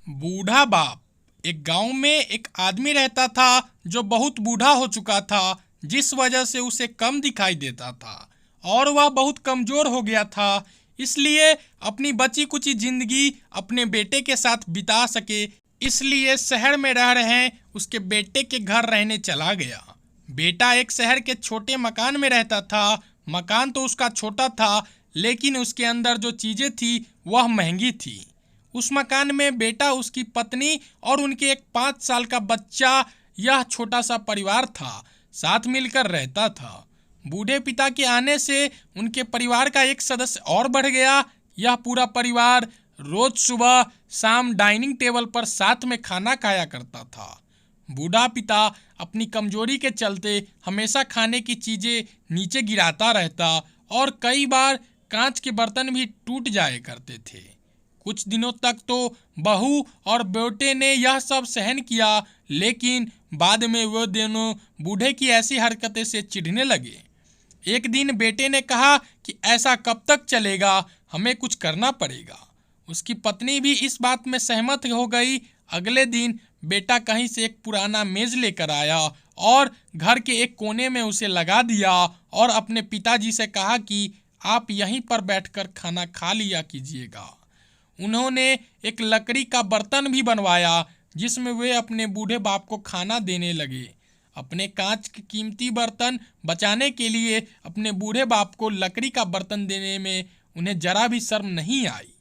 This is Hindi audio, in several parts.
बूढ़ा बाप। एक गांव में एक आदमी रहता था जो बहुत बूढ़ा हो चुका था, जिस वजह से उसे कम दिखाई देता था और वह बहुत कमजोर हो गया था। इसलिए अपनी बची कुची जिंदगी अपने बेटे के साथ बिता सके, इसलिए शहर में रह रहे उसके बेटे के घर रहने चला गया। बेटा एक शहर के छोटे मकान में रहता था। मकान तो उसका छोटा था, लेकिन उसके अंदर जो चीजें थी वह महंगी थी। उस मकान में बेटा, उसकी पत्नी और उनके एक 5 साल का बच्चा, यह छोटा सा परिवार था, साथ मिलकर रहता था। बूढ़े पिता के आने से उनके परिवार का एक सदस्य और बढ़ गया। यह पूरा परिवार रोज सुबह शाम डाइनिंग टेबल पर साथ में खाना खाया करता था। बूढ़ा पिता अपनी कमजोरी के चलते हमेशा खाने की चीजें नीचे गिराता रहता और कई बार कांच के बर्तन भी टूट जाए करते थे। कुछ दिनों तक तो बहू और बेटे ने यह सब सहन किया, लेकिन बाद में वो दोनों बूढ़े की ऐसी हरकतें से चिढ़ने लगे। एक दिन बेटे ने कहा कि ऐसा कब तक चलेगा, हमें कुछ करना पड़ेगा। उसकी पत्नी भी इस बात में सहमत हो गई। अगले दिन बेटा कहीं से एक पुराना मेज लेकर आया और घर के एक कोने में उसे लगा दिया और अपने पिताजी से कहा कि आप यहीं पर बैठकर खाना खा लिया कीजिएगा। उन्होंने एक लकड़ी का बर्तन भी बनवाया, जिसमें वे अपने बूढ़े बाप को खाना देने लगे। अपने कांच के कीमती बर्तन बचाने के लिए अपने बूढ़े बाप को लकड़ी का बर्तन देने में उन्हें जरा भी शर्म नहीं आई।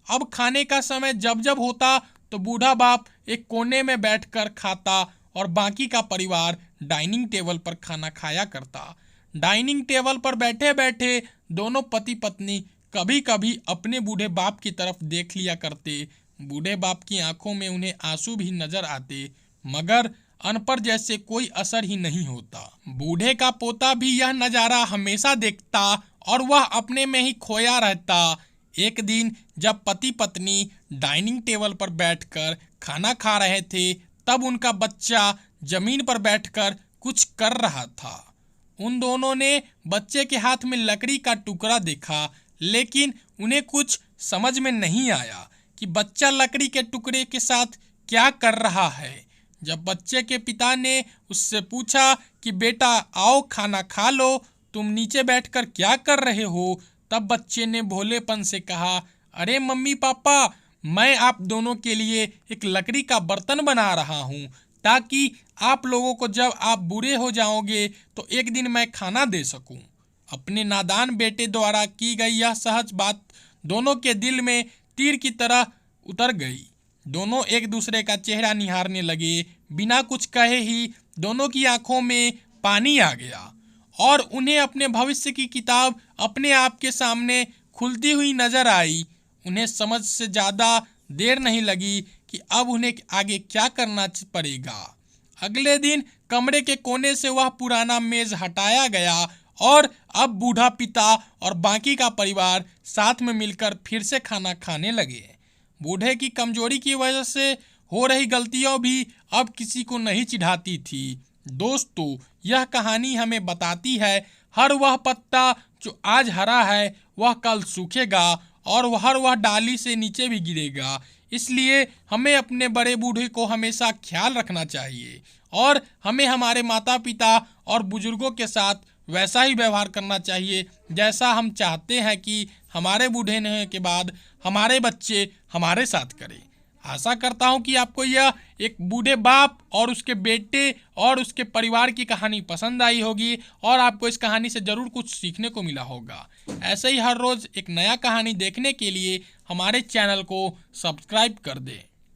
अब खाने का समय जब जब होता तो बूढ़ा बाप एक कोने में बैठकर खाता और बाकी का परिवार डाइनिंग टेबल पर खाना खाया करता। डाइनिंग टेबल पर बैठे बैठे दोनों पति पत्नी कभी कभी अपने बूढ़े बाप की तरफ देख लिया करते। बूढ़े बाप की आंखों में उन्हें आंसू भी नजर आते, मगर अन पर जैसे कोई असर ही नहीं होता। बूढ़े का पोता भी यह नजारा हमेशा देखता और वह अपने में ही खोया रहता। एक दिन जब पति पत्नी डाइनिंग टेबल पर बैठकर खाना खा रहे थे, तब उनका बच्चा जमीन पर बैठकर कुछ कर रहा था। उन दोनों ने बच्चे के हाथ में लकड़ी का टुकड़ा देखा, लेकिन उन्हें कुछ समझ में नहीं आया कि बच्चा लकड़ी के टुकड़े के साथ क्या कर रहा है। जब बच्चे के पिता ने उससे पूछा कि बेटा आओ खाना खा लो, तुम नीचे बैठकर क्या कर रहे हो, तब बच्चे ने भोलेपन से कहा, अरे मम्मी पापा, मैं आप दोनों के लिए एक लकड़ी का बर्तन बना रहा हूँ, ताकि आप लोगों को जब आप बूढ़े हो जाओगे तो एक दिन मैं खाना दे सकूं। अपने नादान बेटे द्वारा की गई यह सहज बात दोनों के दिल में तीर की तरह उतर गई। दोनों एक दूसरे का चेहरा निहारने लगे। बिना कुछ कहे ही दोनों की आंखों में पानी आ गया और उन्हें अपने भविष्य की किताब अपने आप के सामने खुलती हुई नजर आई। उन्हें समझ से ज़्यादा देर नहीं लगी कि अब उन्हें आगे क्या करना पड़ेगा। अगले दिन कमरे के कोने से वह पुराना मेज हटाया गया और अब बूढ़ा पिता और बाकी का परिवार साथ में मिलकर फिर से खाना खाने लगे। बूढ़े की कमजोरी की वजह से हो रही गलतियां भी अब किसी को नहीं चिढ़ाती थी। दोस्तों, यह कहानी हमें बताती है, हर वह पत्ता जो आज हरा है वह कल सूखेगा और हर वह डाली से नीचे भी गिरेगा। इसलिए हमें अपने बड़े बूढ़े को हमेशा ख्याल रखना चाहिए और हमें हमारे माता पिता और बुजुर्गों के साथ वैसा ही व्यवहार करना चाहिए जैसा हम चाहते हैं कि हमारे बूढ़े होने के बाद हमारे बच्चे हमारे साथ करें। आशा करता हूं कि आपको यह एक बूढ़े बाप और उसके बेटे और उसके परिवार की कहानी पसंद आई होगी और आपको इस कहानी से ज़रूर कुछ सीखने को मिला होगा। ऐसे ही हर रोज़ एक नया कहानी देखने के लिए हमारे चैनल को सब्सक्राइब कर दें।